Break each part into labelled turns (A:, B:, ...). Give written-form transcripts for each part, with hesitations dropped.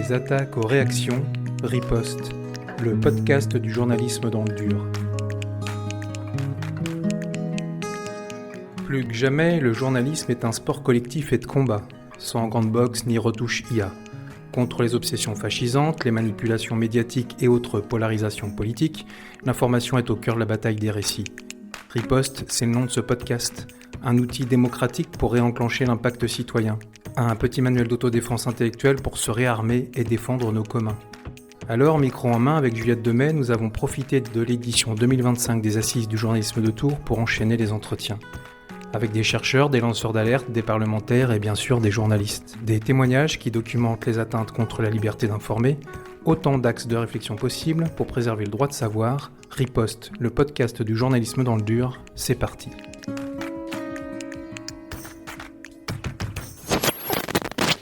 A: Des attaques aux réactions, Riposte, le podcast du journalisme dans le dur. Plus que jamais, le journalisme est un sport collectif et de combat, sans grande boxe ni retouche IA. Contre les obsessions fascisantes, les manipulations médiatiques et autres polarisations politiques, l'information est au cœur de la bataille des récits. Riposte, c'est le nom de ce podcast, un outil démocratique pour réenclencher l'impact citoyen, un petit manuel d'autodéfense intellectuelle pour se réarmer et défendre nos communs. Alors, micro en main, avec Juliette Demey, nous avons profité de l'édition 2025 des Assises du journalisme de Tours pour enchaîner les entretiens. Avec des chercheurs, des lanceurs d'alerte, des parlementaires et bien sûr des journalistes. Des témoignages qui documentent les atteintes contre la liberté d'informer, autant d'axes de réflexion possibles pour préserver le droit de savoir. Riposte, le podcast du journalisme dans le dur, c'est parti.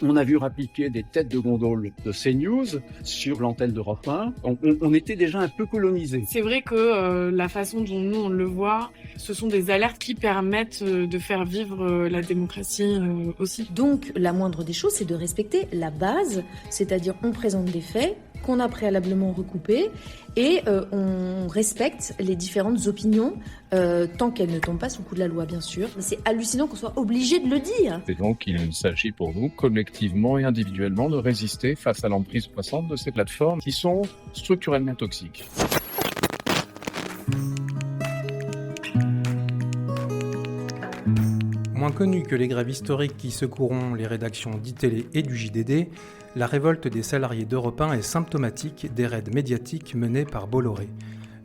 B: On a vu appliquer des têtes de gondole de CNews sur l'antenne d'Europe 1. On était déjà un peu colonisés.
C: C'est vrai que la façon dont nous on le voit, ce sont des alertes qui permettent de faire vivre la démocratie aussi.
D: Donc la moindre des choses, c'est de respecter la base, c'est-à-dire on présente des faits qu'on a préalablement recoupés et on respecte les différentes opinions tant qu'elles ne tombent pas sous le coup de la loi, bien sûr. Mais c'est hallucinant qu'on soit obligé de le dire.
E: Et donc, il s'agit pour nous, collectivement et individuellement, de résister face à l'emprise croissante de ces plateformes qui sont structurellement toxiques.
A: Moins connue que les grèves historiques qui secourront les rédactions d'ITélé et du JDD, la révolte des salariés d'Europe 1 est symptomatique des raids médiatiques menés par Bolloré.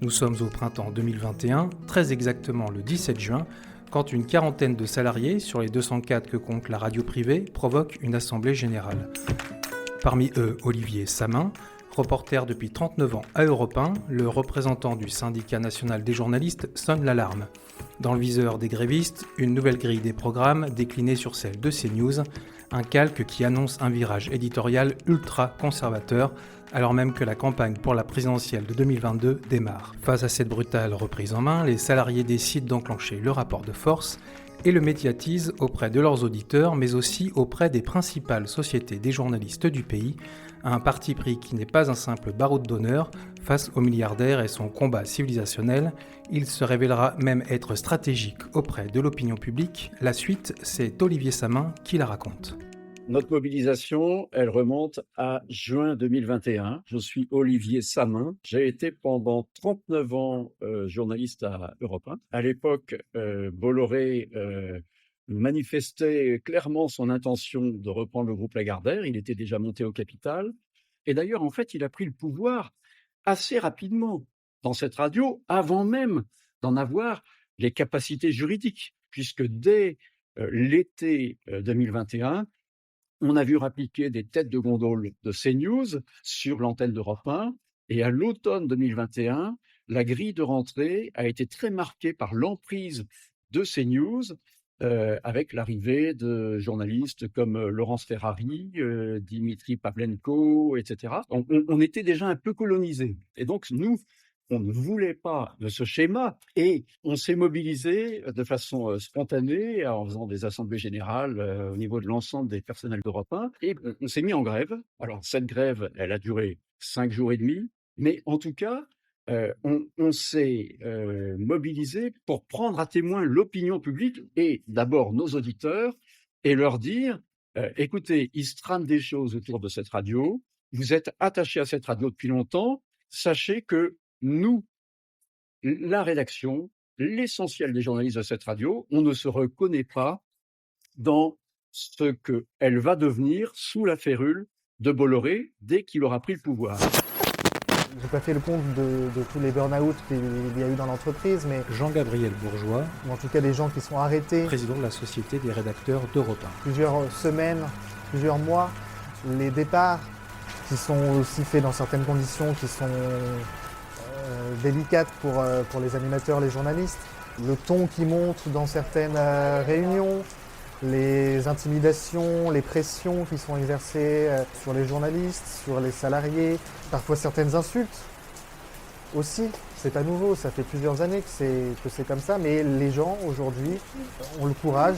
A: Nous sommes au printemps 2021, très exactement le 17 juin, quand une quarantaine de salariés, sur les 204 que compte la radio privée, provoquent une assemblée générale. Parmi eux, Olivier Samin, reporter depuis 39 ans à Europe 1, le représentant du syndicat national des journalistes sonne l'alarme. Dans le viseur des grévistes, une nouvelle grille des programmes déclinée sur celle de CNews, un calque qui annonce un virage éditorial ultra-conservateur, alors même que la campagne pour la présidentielle de 2022 démarre. Face à cette brutale reprise en main, les salariés décident d'enclencher le rapport de force et le médiatisent auprès de leurs auditeurs, mais aussi auprès des principales sociétés des journalistes du pays, un parti pris qui n'est pas un simple baroud d'honneur face au milliardaire et son combat civilisationnel. Il se révélera même être stratégique auprès de l'opinion publique. La suite, c'est Olivier Samin qui la raconte.
B: Notre mobilisation, elle remonte à juin 2021. Je suis Olivier Samin. J'ai été pendant 39 ans journaliste à Europe 1. À l'époque, Bolloré manifestait clairement son intention de reprendre le groupe Lagardère. Il était déjà monté au capital. Et d'ailleurs, en fait, il a pris le pouvoir assez rapidement dans cette radio, avant même d'en avoir les capacités juridiques, puisque dès l'été 2021, on a vu appliquer des têtes de gondole de CNews sur l'antenne d'Europe 1. Et à l'automne 2021, la grille de rentrée a été très marquée par l'emprise de CNews, avec l'arrivée de journalistes comme Laurence Ferrari, Dimitri Pavlenko, etc. On était déjà un peu colonisés. Et donc, nous, on ne voulait pas de ce schéma et on s'est mobilisé de façon spontanée en faisant des assemblées générales au niveau de l'ensemble des personnels d'Europe 1 et on s'est mis en grève. Alors, cette grève, elle a duré 5 jours et demi, mais en tout cas, on s'est mobilisé pour prendre à témoin l'opinion publique et d'abord nos auditeurs et leur dire écoutez, il se trame des choses autour de cette radio, vous êtes attachés à cette radio depuis longtemps, sachez que nous, la rédaction, l'essentiel des journalistes de cette radio, on ne se reconnaît pas dans ce qu'elle va devenir sous la férule de Bolloré dès qu'il aura pris le pouvoir.
F: J'ai pas fait le compte de tous les burn-out qu'il y a eu dans l'entreprise, mais
A: Jean-Gabriel Bourgeois,
F: ou en tout cas des gens qui sont arrêtés.
A: président de la Société des rédacteurs d'Europe 1.
F: Plusieurs semaines, plusieurs mois, les départs qui sont aussi faits dans certaines conditions qui sont délicates pour les animateurs, les journalistes. Le ton qui monte dans certaines réunions, les intimidations, les pressions qui sont exercées sur les journalistes, sur les salariés, parfois certaines insultes aussi. C'est pas nouveau, ça fait plusieurs années que c'est comme ça, mais les gens aujourd'hui ont le courage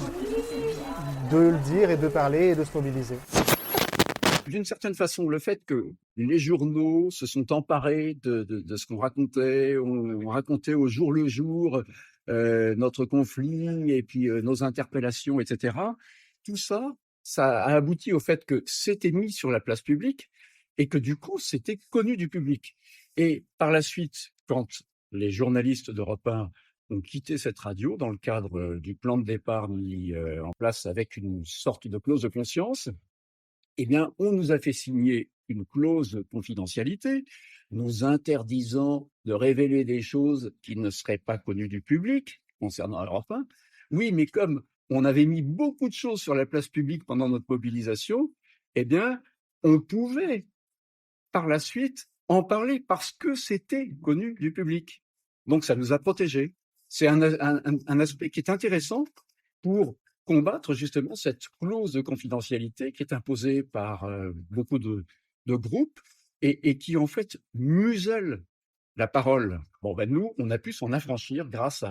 F: de le dire et de parler et de se mobiliser.
B: D'une certaine façon, le fait que les journaux se sont emparés de ce qu'on racontait, on racontait au jour le jour notre conflit et puis nos interpellations, etc. Tout ça, ça a abouti au fait que c'était mis sur la place publique et que du coup, c'était connu du public. Et par la suite, quand les journalistes d'Europe 1 ont quitté cette radio dans le cadre du plan de départ mis en place avec une sorte de clause de conscience, eh bien, on nous a fait signer une clause de confidentialité, nous interdisant de révéler des choses qui ne seraient pas connues du public concernant Europe 1. Oui, mais comme on avait mis beaucoup de choses sur la place publique pendant notre mobilisation, eh bien, on pouvait par la suite en parler parce que c'était connu du public. Donc, ça nous a protégés. C'est un aspect qui est intéressant pour combattre justement cette clause de confidentialité qui est imposée par beaucoup de groupes et qui en fait muselle la parole. Bon, ben nous, on a pu s'en affranchir grâce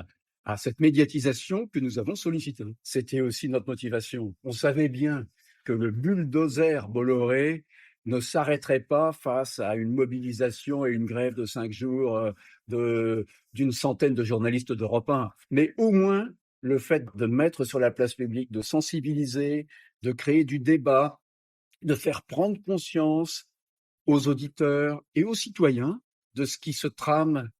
B: à cette médiatisation que nous avons sollicitée. C'était aussi notre motivation. On savait bien que le bulldozer Bolloré ne s'arrêterait pas face à une mobilisation et une grève de 5 jours d'une centaine de journalistes d'Europe 1. Mais au moins, le fait de mettre sur la place publique, de sensibiliser, de créer du débat, de faire prendre conscience aux auditeurs et aux citoyens de ce qui se trame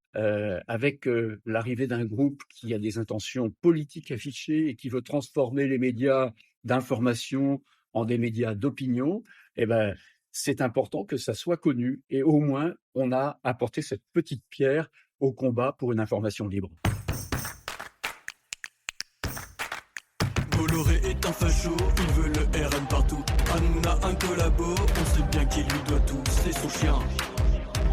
B: avec l'arrivée d'un groupe qui a des intentions politiques affichées et qui veut transformer les médias d'information en des médias d'opinion, eh ben, c'est important que ça soit connu et au moins on a apporté cette petite pierre au combat pour une information libre.
G: Bolloré est un facho, il veut le RN partout. Hanouna un collabo, on sait bien qu'il lui doit tout, c'est son chien.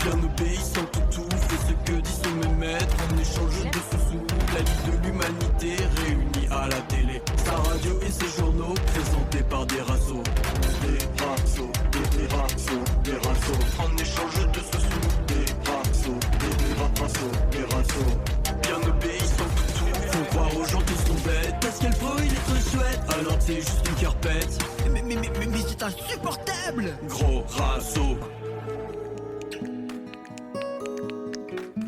G: Bien obéissant tout, fait ce que dit son maître, en échange de sous-sous. La Ligue de l'humanité réunie à la télé. Sa radio et ses journaux présentés par des rassos. Des rassos, des rassos, des rassos. En échange de sous-sous. Des rassos, des rassos, des rassos. Bien obéissant tout, faut croire aux gens qui sont bêtes. Parce qu'elle faut, il est très chouette, alors c'est juste une carpette. Mais c'est insupportable. Gros rasso.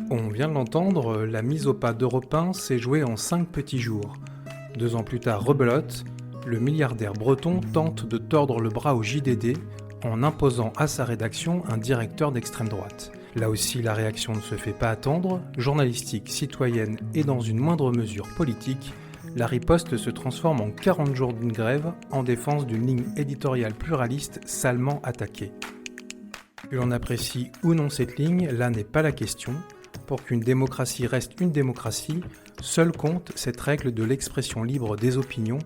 A: On vient de l'entendre, la mise au pas d'Europe 1 s'est jouée en 5 petits jours. 2 ans plus tard, rebelote, le milliardaire breton tente de tordre le bras au JDD en imposant à sa rédaction un directeur d'extrême droite. Là aussi, la réaction ne se fait pas attendre, journalistique, citoyenne et dans une moindre mesure politique, la riposte se transforme en 40 jours d'une grève en défense d'une ligne éditoriale pluraliste salement attaquée. Que l'on apprécie ou non cette ligne, là n'est pas la question. Pour qu'une démocratie reste une démocratie, seule compte cette règle de l'expression libre des opinions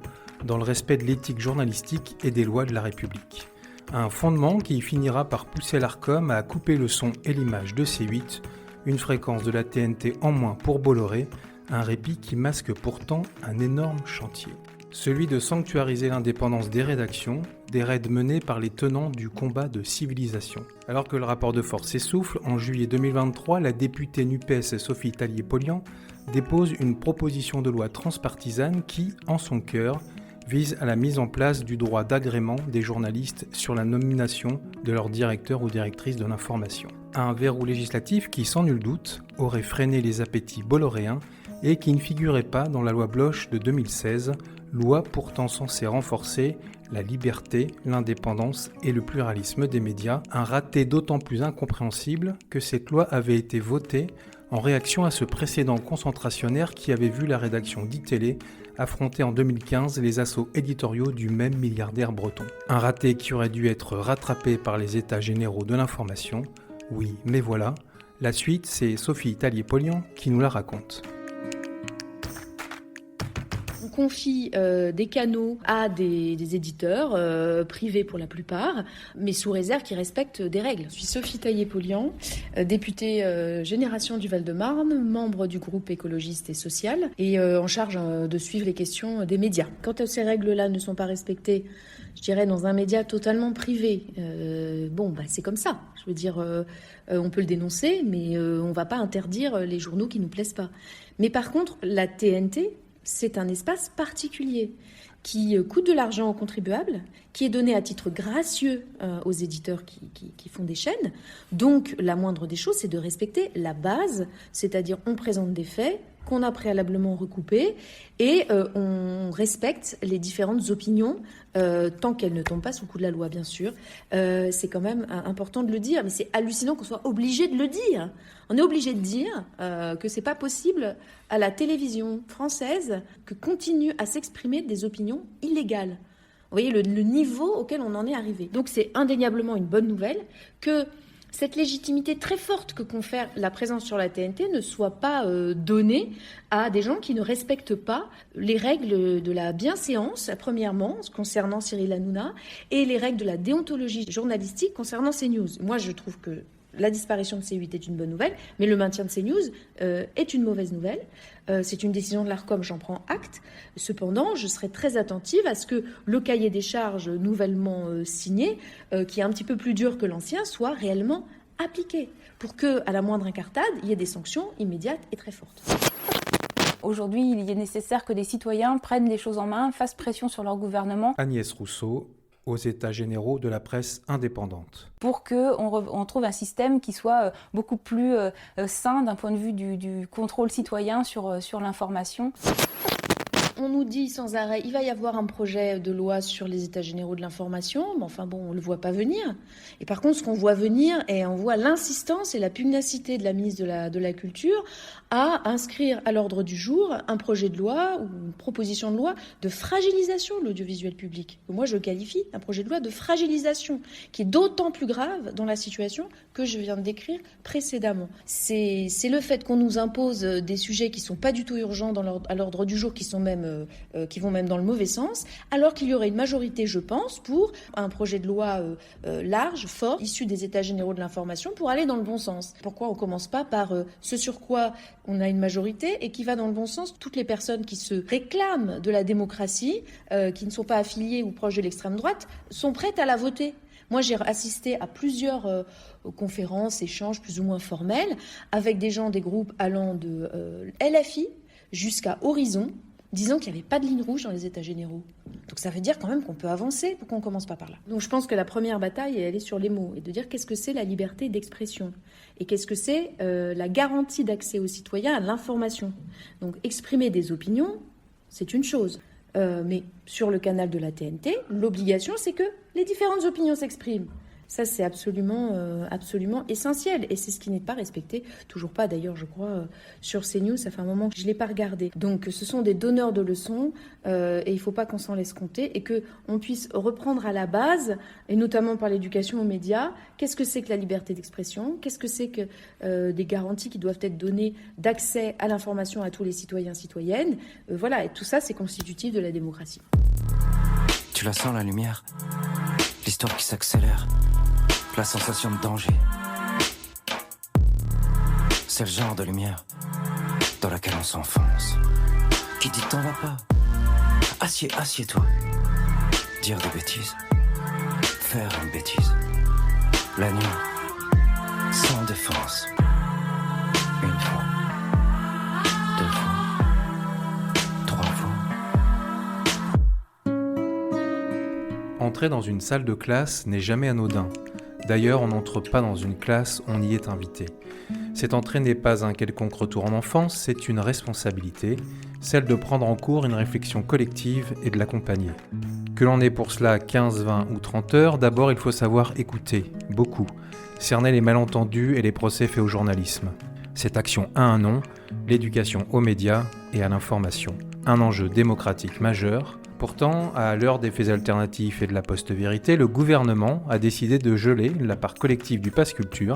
A: dans le respect de l'éthique journalistique et des lois de la République. Un fondement qui finira par pousser l'Arcom à couper le son et l'image de C8, une fréquence de la TNT en moins pour Bolloré, un répit qui masque pourtant un énorme chantier. Celui de sanctuariser l'indépendance des rédactions, des raids menés par les tenants du combat de civilisation. Alors que le rapport de force s'essouffle, en juillet 2023, la députée NUPES Sophie Tallier-Polian dépose une proposition de loi transpartisane qui, en son cœur, vise à la mise en place du droit d'agrément des journalistes sur la nomination de leur directeur ou directrice de l'information. Un verrou législatif qui, sans nul doute, aurait freiné les appétits bolloréens et qui ne figurait pas dans la loi Bloch de 2016, loi pourtant censée renforcer la liberté, l'indépendance et le pluralisme des médias, un raté d'autant plus incompréhensible que cette loi avait été votée en réaction à ce précédent concentrationnaire qui avait vu la rédaction d'ITélé affronter en 2015 les assauts éditoriaux du même milliardaire breton. Un raté qui aurait dû être rattrapé par les états généraux de l'information. Oui, mais voilà, la suite c'est Sophie Tallier-Polian qui nous la raconte.
D: On confie des canaux à des éditeurs, privés pour la plupart, mais sous réserve qu'ils respectent des règles. Je suis Sophie Tallier-Polian, députée Génération du Val-de-Marne, membre du groupe écologiste et social, et en charge de suivre les questions des médias. Quand ces règles-là ne sont pas respectées, je dirais dans un média totalement privé, c'est comme ça. Je veux dire, on peut le dénoncer, mais on ne va pas interdire les journaux qui ne nous plaisent pas. Mais par contre, la TNT, c'est un espace particulier. qui coûte de l'argent aux contribuables, qui est donné à titre gracieux aux éditeurs qui font des chaînes. Donc, la moindre des choses, c'est de respecter la base, c'est-à-dire on présente des faits qu'on a préalablement recoupés et on respecte les différentes opinions tant qu'elles ne tombent pas sous le coup de la loi, bien sûr. C'est quand même important de le dire, mais c'est hallucinant qu'on soit obligé de le dire. On est obligé de dire que c'est pas possible à la télévision française que continuent à s'exprimer des opinions illégales. Vous voyez le niveau auquel on en est arrivé. Donc c'est indéniablement une bonne nouvelle que cette légitimité très forte que confère la présence sur la TNT ne soit pas donnée à des gens qui ne respectent pas les règles de la bienséance, premièrement, concernant Cyril Hanouna, et les règles de la déontologie journalistique concernant CNews. Moi, je trouve que la disparition de C8 est une bonne nouvelle, mais le maintien de CNews est une mauvaise nouvelle. C'est une décision de l'Arcom, j'en prends acte. Cependant, je serai très attentive à ce que le cahier des charges nouvellement signé, qui est un petit peu plus dur que l'ancien, soit réellement appliqué, pour qu'à la moindre incartade, il y ait des sanctions immédiates et très fortes.
H: Aujourd'hui, il est nécessaire que des citoyens prennent les choses en main, fassent pression sur leur gouvernement.
A: Agnès Rousseau, aux États généraux de la presse indépendante.
H: Pour qu'on trouve un système qui soit beaucoup plus sain d'un point de vue du contrôle citoyen sur l'information.
D: On nous dit sans arrêt, il va y avoir un projet de loi sur les états généraux de l'information, mais enfin bon, on ne le voit pas venir. Et par contre, ce qu'on voit venir, et on voit l'insistance et la pugnacité de la ministre de la Culture à inscrire à l'ordre du jour un projet de loi ou une proposition de loi de fragilisation de l'audiovisuel public. Moi, je qualifie un projet de loi de fragilisation, qui est d'autant plus grave dans la situation que je viens de décrire précédemment. C'est le fait qu'on nous impose des sujets qui ne sont pas du tout urgents à l'ordre du jour, qui vont même dans le mauvais sens, alors qu'il y aurait une majorité, je pense, pour un projet de loi large, fort, issu des états généraux de l'information, pour aller dans le bon sens. Pourquoi on ne commence pas par ce sur quoi on a une majorité et qui va dans le bon sens? Toutes les personnes qui se réclament de la démocratie, qui ne sont pas affiliées ou proches de l'extrême droite, sont prêtes à la voter. Moi, j'ai assisté à plusieurs conférences, échanges plus ou moins formels, avec des gens des groupes allant de LFI jusqu'à Horizon, disant qu'il n'y avait pas de ligne rouge dans les états généraux. Donc ça veut dire quand même qu'on peut avancer, pourquoi on ne commence pas par là? Donc je pense que la première bataille, elle est sur les mots, et de dire qu'est-ce que c'est la liberté d'expression, et qu'est-ce que c'est la garantie d'accès aux citoyens à l'information. Donc exprimer des opinions, c'est une chose. Mais sur le canal de la TNT, l'obligation, c'est que les différentes opinions s'expriment. Ça, c'est absolument essentiel. Et c'est ce qui n'est pas respecté, toujours pas d'ailleurs, je crois, sur CNews. Ça fait un moment que je ne l'ai pas regardé. Donc, ce sont des donneurs de leçons et il ne faut pas qu'on s'en laisse compter et qu'on puisse reprendre à la base, et notamment par l'éducation aux médias, qu'est-ce que c'est que la liberté d'expression, qu'est-ce que c'est que des garanties qui doivent être données d'accès à l'information à tous les citoyens, citoyennes. Voilà, et tout ça, c'est constitutif de la démocratie.
I: Tu la sens, la lumière? L'histoire qui s'accélère, la sensation de danger. C'est le genre de lumière dans laquelle on s'enfonce. Qui dit t'en vas pas? Assieds-toi. Dire des bêtises, faire une bêtise. La nuit, sans défense. Une fois, deux fois, trois fois.
A: Entrer dans une salle de classe n'est jamais anodin. D'ailleurs, on n'entre pas dans une classe, on y est invité. Cette entrée n'est pas un quelconque retour en enfance, c'est une responsabilité, celle de prendre en cours une réflexion collective et de l'accompagner. Que l'on ait pour cela 15, 20 ou 30 heures, d'abord il faut savoir écouter, beaucoup, cerner les malentendus et les procès faits au journalisme. Cette action a un nom, l'éducation aux médias et à l'information. Un enjeu démocratique majeur. Pourtant, à l'heure des faits alternatifs et de la post-vérité, le gouvernement a décidé de geler la part collective du pass culture,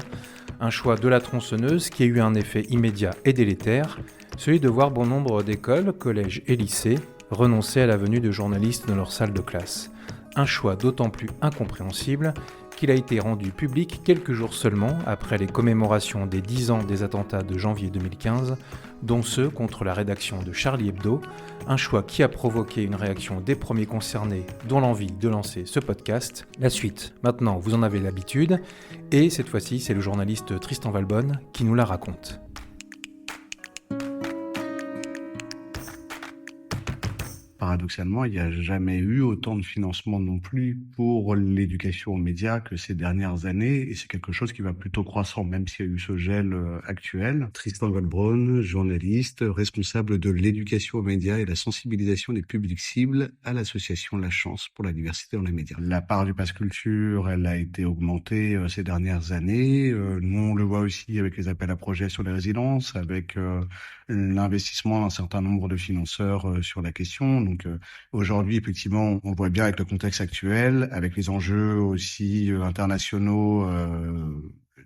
A: un choix de la tronçonneuse qui a eu un effet immédiat et délétère, celui de voir bon nombre d'écoles, collèges et lycées renoncer à la venue de journalistes dans leur salle de classe. Un choix d'autant plus incompréhensible qu'il a été rendu public quelques jours seulement après les commémorations des 10 ans des attentats de janvier 2015, dont ceux contre la rédaction de Charlie Hebdo, un choix qui a provoqué une réaction des premiers concernés, dont l'envie de lancer ce podcast. La suite, maintenant vous en avez l'habitude, et cette fois-ci c'est le journaliste Tristan Valbonne qui nous la
J: Par paradoxalement, il n'y a jamais eu autant de financement non plus pour l'éducation aux médias que ces dernières années, et c'est quelque chose qui va plutôt croissant, même s'il y a eu ce gel actuel. Tristan Goldbraun, journaliste, responsable de l'éducation aux médias et la sensibilisation des publics cibles à l'association La Chance pour la diversité dans les médias. La part du Pass Culture, elle a été augmentée ces dernières années. Nous, on le voit aussi avec les appels à projets sur les résidences, avec l'investissement d'un certain nombre de financeurs sur la question. Donc aujourd'hui, effectivement, on voit bien avec le contexte actuel, avec les enjeux aussi internationaux,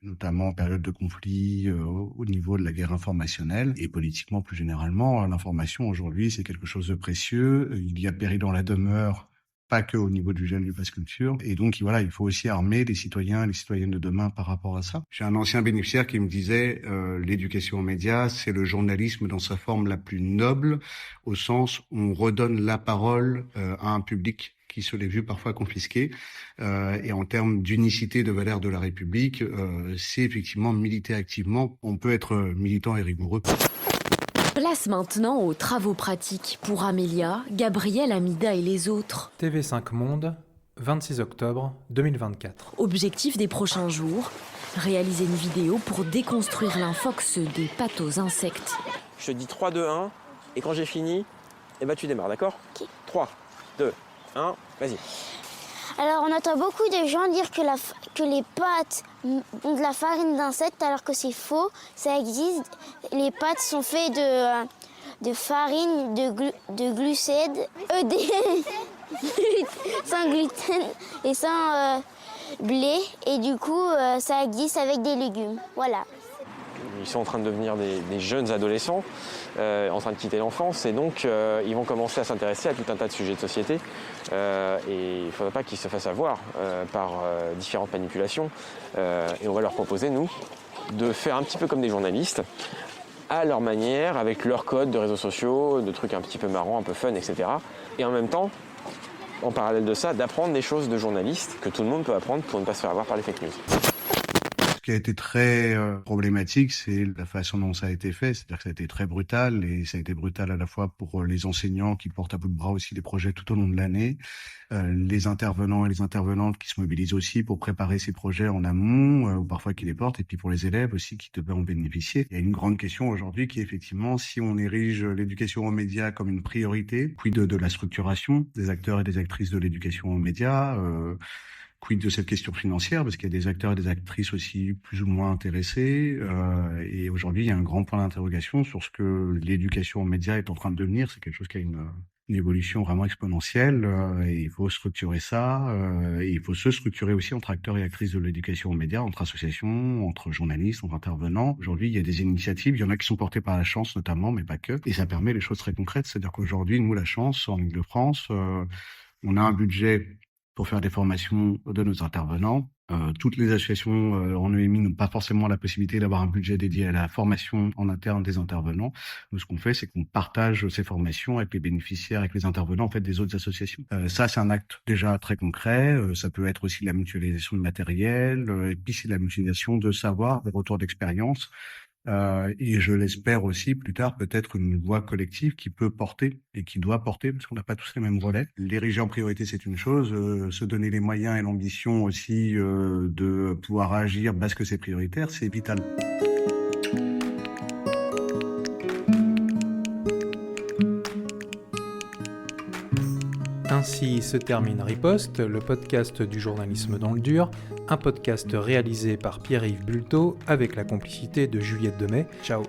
J: notamment en période de conflit, au niveau de la guerre informationnelle et politiquement plus généralement, l'information aujourd'hui, c'est quelque chose de précieux. Il y a péril dans la demeure, pas que au niveau du gel du Pass Culture. Et donc, voilà, il faut aussi armer les citoyens et les citoyennes de demain par rapport à ça. J'ai un ancien bénéficiaire qui me disait l'éducation aux médias, c'est le journalisme dans sa forme la plus noble, au sens où on redonne la parole à un public qui se l'est vu parfois confisqué. Et en termes d'unicité de valeurs de la République, c'est effectivement militer activement. On peut être militant et rigoureux.
K: Place maintenant aux travaux pratiques pour Amélia, Gabriel, Amida et les autres.
A: TV5 Monde, 26 octobre 2024.
K: Objectif des prochains jours, réaliser une vidéo pour déconstruire l'infox des pâtes aux insectes.
L: Je te dis 3, 2, 1, et quand j'ai fini, tu démarres, d'accord ? Okay. 3, 2, 1, vas-y.
M: Alors, on entend beaucoup de gens dire que les pâtes ont de la farine d'insectes, alors que c'est faux. Ça existe. Les pâtes sont faites de farine, de glucides, sans gluten et sans blé. Et du coup, ça existe avec des légumes. Voilà.
L: Ils sont en train de devenir des jeunes adolescents, en train de quitter l'enfance, et donc ils vont commencer à s'intéresser à tout un tas de sujets de société. Et il ne faudrait pas qu'ils se fassent avoir par différentes manipulations. Et on va leur proposer, nous, de faire un petit peu comme des journalistes, à leur manière, avec leur code de réseaux sociaux, de trucs un petit peu marrants, un peu fun, etc. Et en même temps, en parallèle de ça, d'apprendre des choses de journalistes que tout le monde peut apprendre pour ne pas se faire avoir par les fake news.
J: Ce qui a été très problématique, c'est la façon dont ça a été fait. C'est-à-dire que ça a été très brutal, et ça a été brutal à la fois pour les enseignants qui portent à bout de bras aussi des projets tout au long de l'année, les intervenants et les intervenantes qui se mobilisent aussi pour préparer ces projets en amont, ou parfois qui les portent, et puis pour les élèves aussi qui devaient en bénéficier. Il y a une grande question aujourd'hui qui est effectivement, si on érige l'éducation aux médias comme une priorité, quid de la structuration des acteurs et des actrices de l'éducation aux médias, quid de cette question financière, parce qu'il y a des acteurs et des actrices aussi plus ou moins intéressés. Et aujourd'hui, il y a un grand point d'interrogation sur ce que l'éducation aux médias est en train de devenir. C'est quelque chose qui a une évolution vraiment exponentielle. Et il faut structurer ça. Et il faut se structurer aussi entre acteurs et actrices de l'éducation aux médias, entre associations, entre journalistes, entre intervenants. Aujourd'hui, il y a des initiatives. Il y en a qui sont portées par la Chance notamment, mais pas que. Et ça permet des choses très concrètes. C'est-à-dire qu'aujourd'hui, nous, la Chance, en Ile-de-France, on a un budget pour faire des formations de nos intervenants. Toutes les associations en EMI n'ont pas forcément la possibilité d'avoir un budget dédié à la formation en interne des intervenants. Nous, ce qu'on fait, c'est qu'on partage ces formations avec les bénéficiaires, avec les intervenants en fait des autres associations. Ça, c'est un acte déjà très concret. Ça peut être aussi la mutualisation de matériel, et puis c'est la mutualisation de savoir, de retour d'expérience. Et je l'espère aussi plus tard peut-être une voix collective qui peut porter et qui doit porter, parce qu'on n'a pas tous les mêmes relais. L'ériger en priorité, c'est une chose, se donner les moyens et l'ambition aussi de pouvoir agir parce que c'est prioritaire, c'est vital.
A: Ainsi se termine Riposte, le podcast du journalisme dans le dur, un podcast réalisé par Pierre-Yves Bulto avec la complicité de Juliette Demey. Ciao.